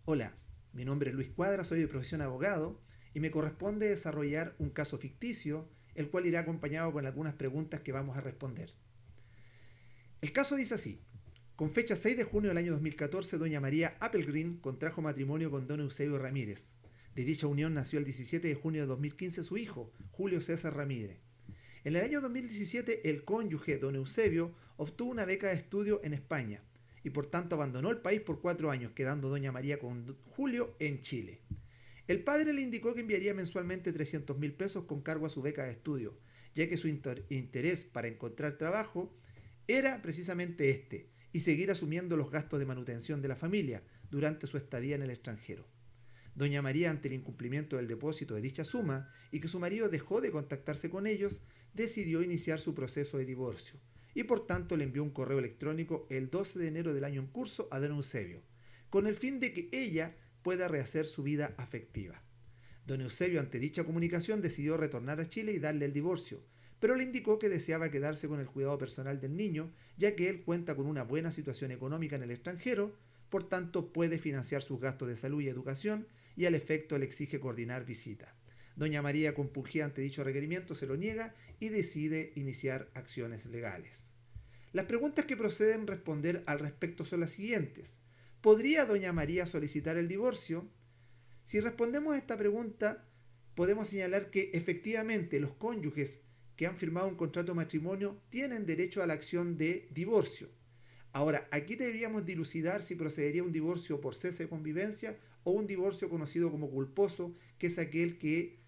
Hola, mi nombre es Luis Cuadra, soy de profesión abogado y me corresponde desarrollar un caso ficticio, el cual irá acompañado con algunas preguntas que vamos a responder. El caso dice así. Con fecha 6 de junio del año 2014, doña María Applegreen contrajo matrimonio con don Eusebio Ramírez. De dicha unión nació el 17 de junio de 2015 su hijo, Julio César Ramírez. En el año 2017, el cónyuge, don Eusebio, obtuvo una beca de estudio en España y por tanto abandonó el país por 4 años, quedando doña María con Julio en Chile. El padre le indicó que enviaría mensualmente 300.000 pesos con cargo a su beca de estudio, ya que su interés para encontrar trabajo era precisamente este, y seguir asumiendo los gastos de manutención de la familia durante su estadía en el extranjero. Doña María, ante el incumplimiento del depósito de dicha suma y que su marido dejó de contactarse con ellos, decidió iniciar su proceso de divorcio y por tanto le envió un correo electrónico el 12 de enero del año en curso a don Eusebio, con el fin de que ella pueda rehacer su vida afectiva. Don Eusebio, ante dicha comunicación, decidió retornar a Chile y darle el divorcio, pero le indicó que deseaba quedarse con el cuidado personal del niño, ya que él cuenta con una buena situación económica en el extranjero, por tanto puede financiar sus gastos de salud y educación, y al efecto le exige coordinar visitas. Doña María, compungida ante dicho requerimiento, se lo niega y decide iniciar acciones legales. Las preguntas que proceden responder al respecto son las siguientes. ¿Podría doña María solicitar el divorcio? Si respondemos a esta pregunta, podemos señalar que efectivamente los cónyuges que han firmado un contrato de matrimonio tienen derecho a la acción de divorcio. Ahora, aquí deberíamos dilucidar si procedería un divorcio por cese de convivencia o un divorcio conocido como culposo, que es aquel que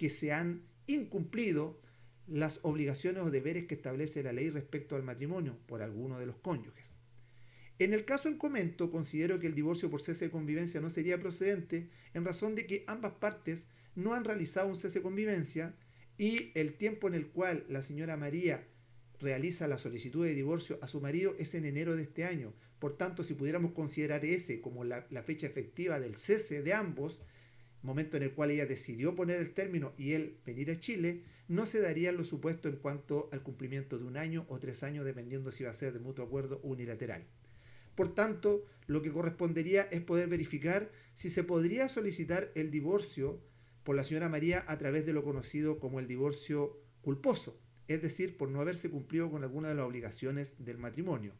se han incumplido las obligaciones o deberes que establece la ley respecto al matrimonio por alguno de los cónyuges. En el caso en comento, considero que el divorcio por cese de convivencia no sería procedente en razón de que ambas partes no han realizado un cese de convivencia y el tiempo en el cual la señora María realiza la solicitud de divorcio a su marido es en enero de este año. Por tanto, si pudiéramos considerar ese como la fecha efectiva del cese de ambos, momento en el cual ella decidió poner el término y él venir a Chile, no se darían los supuestos en cuanto al cumplimiento de 1 año o 3 años, dependiendo si va a ser de mutuo acuerdo o unilateral. Por tanto, lo que correspondería es poder verificar si se podría solicitar el divorcio por la señora María a través de lo conocido como el divorcio culposo, es decir, por no haberse cumplido con alguna de las obligaciones del matrimonio.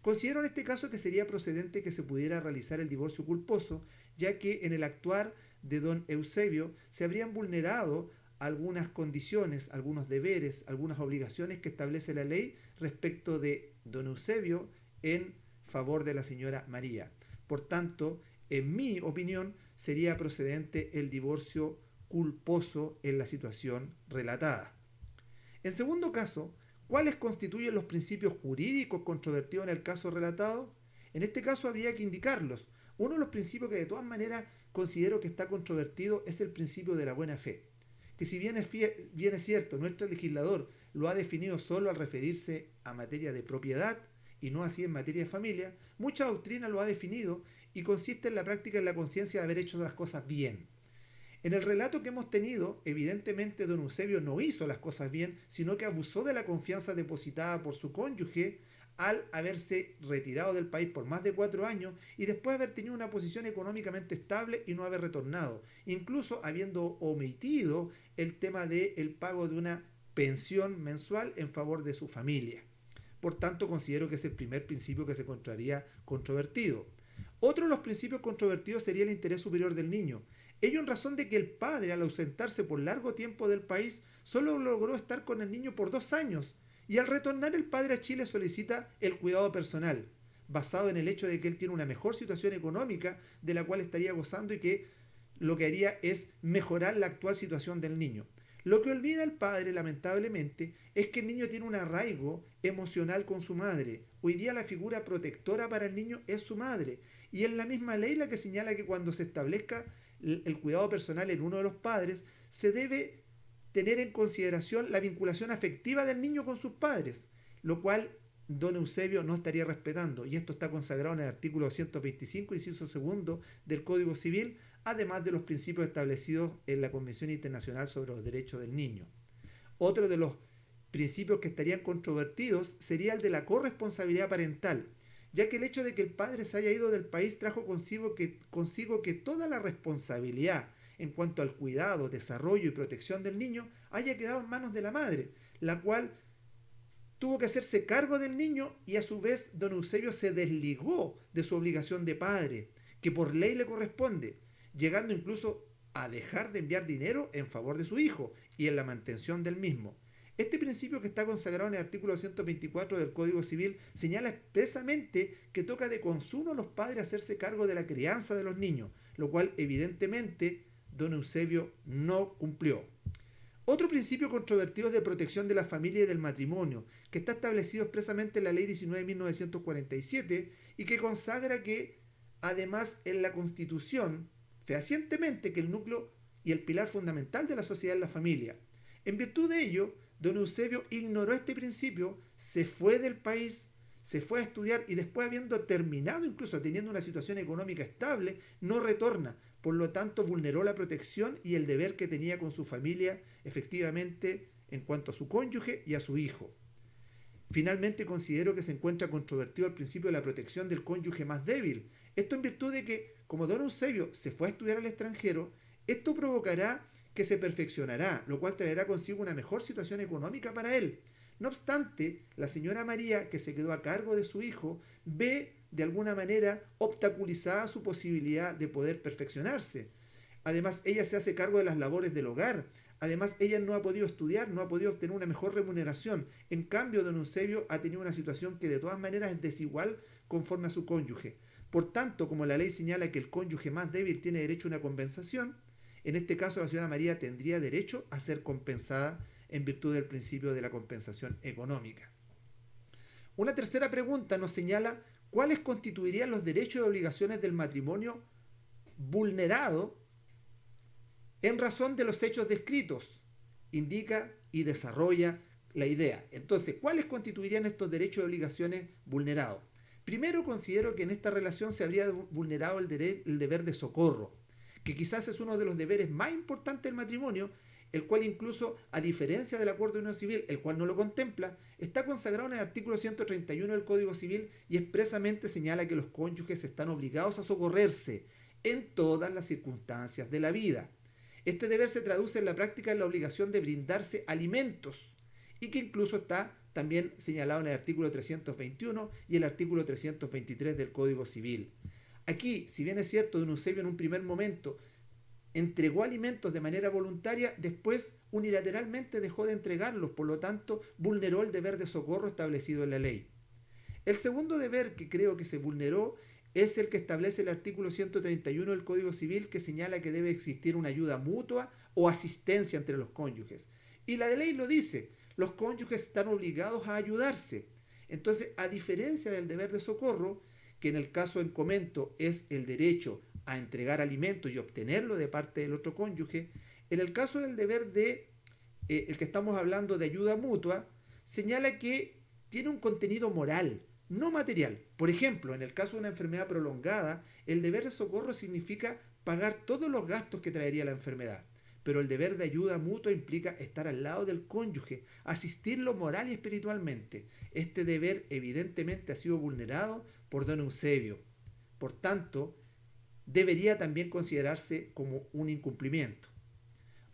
Considero en este caso que sería procedente que se pudiera realizar el divorcio culposo, ya que en el actuar de don Eusebio se habrían vulnerado algunas condiciones, algunos deberes, algunas obligaciones que establece la ley respecto de don Eusebio en favor de la señora María. Por tanto, en mi opinión, sería procedente el divorcio culposo en la situación relatada. En segundo caso, ¿cuáles constituyen los principios jurídicos controvertidos en el caso relatado? En este caso habría que indicarlos. Uno de los principios que de todas maneras considero que está controvertido es el principio de la buena fe, que si bien es cierto, nuestro legislador lo ha definido solo al referirse a materia de propiedad y no así en materia de familia, mucha doctrina lo ha definido y consiste en la práctica en la conciencia de haber hecho las cosas bien. En el relato que hemos tenido, evidentemente don Eusebio no hizo las cosas bien, sino que abusó de la confianza depositada por su cónyuge al haberse retirado del país por más de 4 años y después haber tenido una posición económicamente estable y no haber retornado, incluso habiendo omitido el tema del pago de una pensión mensual en favor de su familia. Por tanto, considero que es el primer principio que se encontraría controvertido. Otro de los principios controvertidos sería el interés superior del niño. Ello en razón de que el padre, al ausentarse por largo tiempo del país, solo logró estar con el niño por 2 años y al retornar el padre a Chile solicita el cuidado personal, basado en el hecho de que él tiene una mejor situación económica de la cual estaría gozando y que lo que haría es mejorar la actual situación del niño. Lo que olvida el padre, lamentablemente, es que el niño tiene un arraigo emocional con su madre. Hoy día la figura protectora para el niño es su madre. Y es la misma ley la que señala que cuando se establezca el cuidado personal en uno de los padres, se debe tener en consideración la vinculación afectiva del niño con sus padres, lo cual don Eusebio no estaría respetando, y esto está consagrado en el artículo 225, inciso segundo del Código Civil, además de los principios establecidos en la Convención Internacional sobre los Derechos del Niño. Otro de los principios que estarían controvertidos sería el de la corresponsabilidad parental, ya que el hecho de que el padre se haya ido del país trajo consigo que toda la responsabilidad en cuanto al cuidado, desarrollo y protección del niño haya quedado en manos de la madre, la cual tuvo que hacerse cargo del niño y a su vez don Eusebio se desligó de su obligación de padre, que por ley le corresponde, llegando incluso a dejar de enviar dinero en favor de su hijo y en la mantención del mismo. Este principio, que está consagrado en el artículo 124 del Código Civil, señala expresamente que toca de consumo a los padres hacerse cargo de la crianza de los niños, lo cual evidentemente don Eusebio no cumplió. Otro principio controvertido es de protección de la familia y del matrimonio, que está establecido expresamente en la Ley 19 de 1947 y que consagra que, además, en la Constitución, fehacientemente que el núcleo y el pilar fundamental de la sociedad es la familia. En virtud de ello, don Eusebio ignoró este principio, se fue del país, se fue a estudiar y después, habiendo terminado, incluso teniendo una situación económica estable, no retorna. Por lo tanto, vulneró la protección y el deber que tenía con su familia, efectivamente, en cuanto a su cónyuge y a su hijo. Finalmente, considero que se encuentra controvertido el principio de la protección del cónyuge más débil. Esto en virtud de que, como don Eusebio se fue a estudiar al extranjero, esto provocará que se perfeccionará, lo cual traerá consigo una mejor situación económica para él. No obstante, la señora María, que se quedó a cargo de su hijo, ve de alguna manera obstaculizada su posibilidad de poder perfeccionarse. Además, ella se hace cargo de las labores del hogar. Además, ella no ha podido estudiar, no ha podido obtener una mejor remuneración. En cambio, don Eusebio ha tenido una situación que de todas maneras es desigual conforme a su cónyuge. Por tanto, como la ley señala que el cónyuge más débil tiene derecho a una compensación, en este caso la señora María tendría derecho a ser compensada en virtud del principio de la compensación económica. Una tercera pregunta nos señala cuáles constituirían los derechos y obligaciones del matrimonio vulnerado en razón de los hechos descritos. Indica y desarrolla la idea. Entonces, ¿cuáles constituirían estos derechos y obligaciones vulnerados? Primero, considero que en esta relación se habría vulnerado el deber de socorro, que quizás es uno de los deberes más importantes del matrimonio, el cual incluso, a diferencia del acuerdo de unión civil, el cual no lo contempla, está consagrado en el artículo 131 del Código Civil y expresamente señala que los cónyuges están obligados a socorrerse en todas las circunstancias de la vida. Este deber se traduce en la práctica en la obligación de brindarse alimentos y que incluso está también señalado en el artículo 321 y el artículo 323 del Código Civil. Aquí, si bien es cierto, don Eusebio en un primer momento entregó alimentos de manera voluntaria, después unilateralmente dejó de entregarlos, por lo tanto vulneró el deber de socorro establecido en la ley. El segundo deber que creo que se vulneró es el que establece el artículo 131 del Código Civil, que señala que debe existir una ayuda mutua o asistencia entre los cónyuges. Y la ley lo dice, los cónyuges están obligados a ayudarse. Entonces, a diferencia del deber de socorro, que en el caso en comento es el derecho a entregar alimentos y obtenerlo de parte del otro cónyuge, en el caso del deber de, el que estamos hablando de ayuda mutua, señala que tiene un contenido moral, no material. Por ejemplo, en el caso de una enfermedad prolongada, el deber de socorro significa pagar todos los gastos que traería la enfermedad. Pero el deber de ayuda mutua implica estar al lado del cónyuge, asistirlo moral y espiritualmente. Este deber evidentemente ha sido vulnerado por don Eusebio. Por tanto, debería también considerarse como un incumplimiento.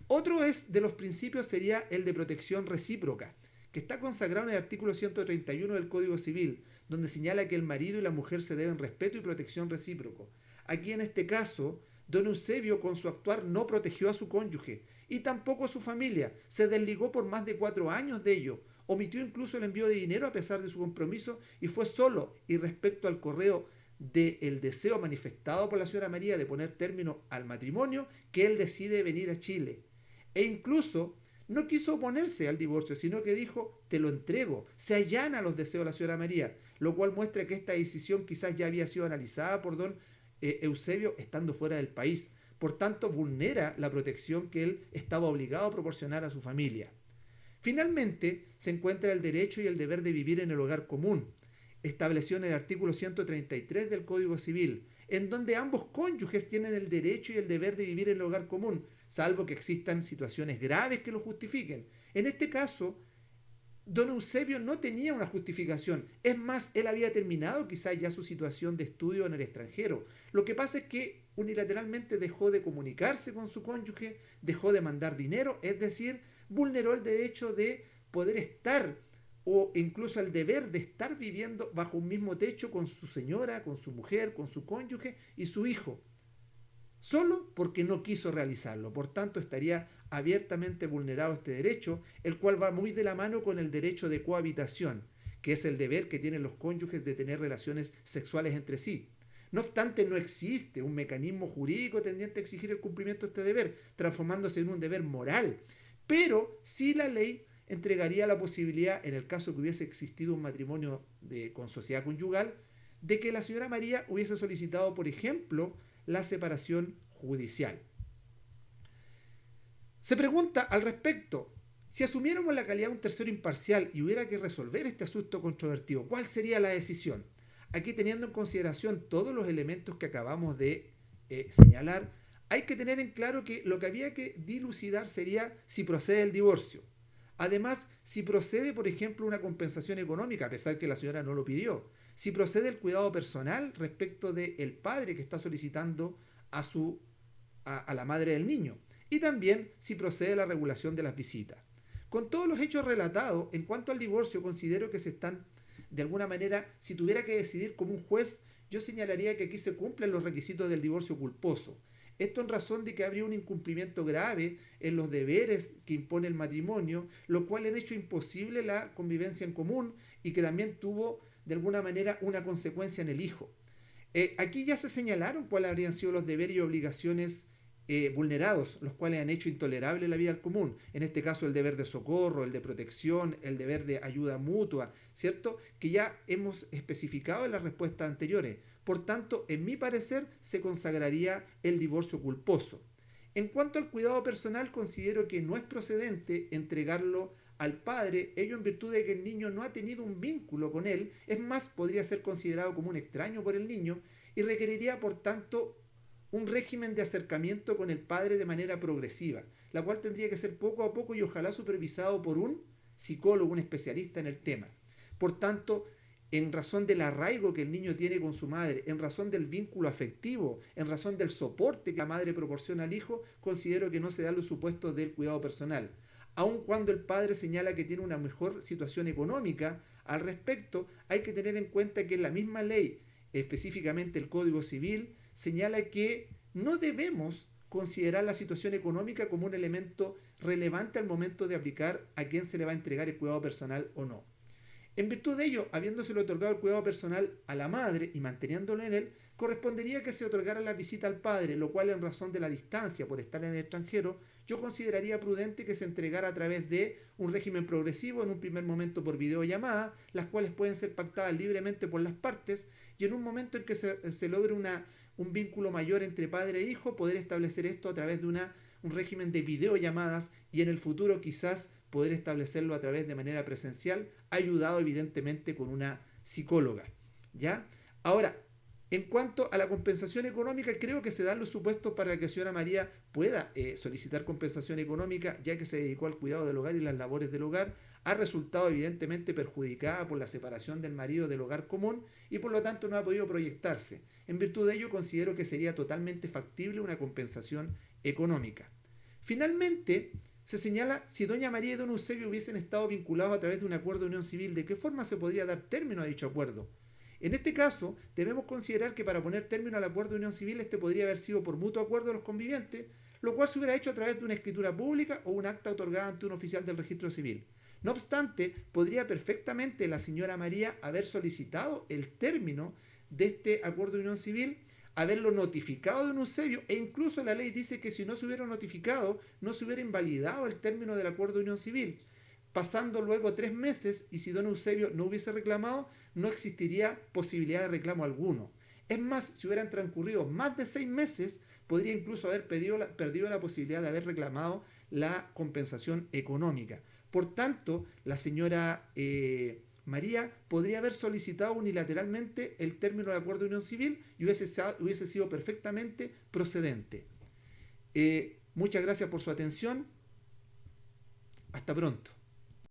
Otro de los principios sería el de protección recíproca, que está consagrado en el artículo 131 del Código Civil, donde señala que el marido y la mujer se deben respeto y protección recíproco. Aquí en este caso, don Eusebio con su actuar no protegió a su cónyuge y tampoco a su familia, se desligó por más de 4 años de ello, omitió incluso el envío de dinero a pesar de su compromiso y fue solo y respecto al correo del deseo manifestado por la señora María de poner término al matrimonio que él decide venir a Chile. E incluso no quiso oponerse al divorcio, sino que dijo, te lo entrego, se allana a los deseos de la señora María, lo cual muestra que esta decisión quizás ya había sido analizada por don Eusebio estando fuera del país. Por tanto, vulnera la protección que él estaba obligado a proporcionar a su familia. Finalmente, se encuentra el derecho y el deber de vivir en el hogar común, establecido en el artículo 133 del Código Civil, en donde ambos cónyuges tienen el derecho y el deber de vivir en el hogar común, salvo que existan situaciones graves que lo justifiquen. En este caso, don Eusebio no tenía una justificación. Es más, él había terminado quizás ya su situación de estudio en el extranjero. Lo que pasa es que unilateralmente dejó de comunicarse con su cónyuge, dejó de mandar dinero, es decir, vulneró el derecho de poder estar o incluso el deber de estar viviendo bajo un mismo techo con su señora, con su mujer, con su cónyuge y su hijo, solo porque no quiso realizarlo. Por tanto, estaría abiertamente vulnerado este derecho, el cual va muy de la mano con el derecho de cohabitación, que es el deber que tienen los cónyuges de tener relaciones sexuales entre sí. No obstante, no existe un mecanismo jurídico tendiente a exigir el cumplimiento de este deber, transformándose en un deber moral. Pero sí la ley entregaría la posibilidad, en el caso que hubiese existido un matrimonio con sociedad conyugal, de que la señora María hubiese solicitado, por ejemplo, la separación judicial. Se pregunta al respecto, si asumiéramos la calidad de un tercero imparcial y hubiera que resolver este asunto controvertido, ¿cuál sería la decisión? Aquí, teniendo en consideración todos los elementos que acabamos de señalar, hay que tener en claro que lo que había que dilucidar sería si procede el divorcio. Además, si procede, por ejemplo, una compensación económica, a pesar que la señora no lo pidió. Si procede el cuidado personal respecto del padre que está solicitando a la madre del niño. Y también si procede la regulación de las visitas. Con todos los hechos relatados, en cuanto al divorcio, considero que se están, de alguna manera, si tuviera que decidir como un juez, yo señalaría que aquí se cumplen los requisitos del divorcio culposo. Esto en razón de que habría un incumplimiento grave en los deberes que impone el matrimonio, lo cual ha hecho imposible la convivencia en común y que también tuvo, de alguna manera, una consecuencia en el hijo. Aquí ya se señalaron cuáles habrían sido los deberes y obligaciones vulnerados, los cuales han hecho intolerable la vida al común. En este caso, el deber de socorro, el de protección, el deber de ayuda mutua, ¿cierto? Que ya hemos especificado en las respuestas anteriores. Por tanto, en mi parecer, se consagraría el divorcio culposo. En cuanto al cuidado personal, considero que no es procedente entregarlo al padre, ello en virtud de que el niño no ha tenido un vínculo con él, es más, podría ser considerado como un extraño por el niño y requeriría, por tanto, un régimen de acercamiento con el padre de manera progresiva, la cual tendría que ser poco a poco y ojalá supervisado por un psicólogo, un especialista en el tema. Por tanto, en razón del arraigo que el niño tiene con su madre, en razón del vínculo afectivo, en razón del soporte que la madre proporciona al hijo, considero que no se dan los supuestos del cuidado personal. Aun cuando el padre señala que tiene una mejor situación económica, al respecto hay que tener en cuenta que la misma ley, específicamente el Código Civil, señala que no debemos considerar la situación económica como un elemento relevante al momento de aplicar a quién se le va a entregar el cuidado personal o no. En virtud de ello, habiéndosele otorgado el cuidado personal a la madre y manteniéndolo en él, correspondería que se otorgara la visita al padre, lo cual, en razón de la distancia por estar en el extranjero, yo consideraría prudente que se entregara a través de un régimen progresivo, en un primer momento por videollamada, las cuales pueden ser pactadas libremente por las partes, y en un momento en que se logre un vínculo mayor entre padre e hijo, poder establecer esto a través de un régimen de videollamadas y en el futuro quizás poder establecerlo a través de manera presencial, ayudado evidentemente con una psicóloga. ¿Ya? Ahora, en cuanto a la compensación económica, creo que se dan los supuestos para que la señora María pueda solicitar compensación económica, ya que se dedicó al cuidado del hogar y las labores del hogar, ha resultado evidentemente perjudicada por la separación del marido del hogar común y por lo tanto no ha podido proyectarse. En virtud de ello, considero que sería totalmente factible una compensación económica. Finalmente, se señala si doña María y don Eusebio hubiesen estado vinculados a través de un acuerdo de unión civil, ¿de qué forma se podría dar término a dicho acuerdo? En este caso, debemos considerar que para poner término al acuerdo de unión civil, este podría haber sido por mutuo acuerdo de los convivientes, lo cual se hubiera hecho a través de una escritura pública o un acta otorgada ante un oficial del registro civil. No obstante, podría perfectamente la señora María haber solicitado el término de este acuerdo de unión civil, haberlo notificado a don Eusebio, e incluso la ley dice que si no se hubiera notificado, no se hubiera invalidado el término del acuerdo de unión civil. Pasando luego 3 meses, y si don Eusebio no hubiese reclamado, no existiría posibilidad de reclamo alguno. Es más, si hubieran transcurrido más de 6 meses, podría incluso haber perdido la posibilidad de haber reclamado la compensación económica. Por tanto, la señora María podría haber solicitado unilateralmente el término del acuerdo de unión civil y hubiese sido perfectamente procedente. Muchas gracias por su atención. Hasta pronto.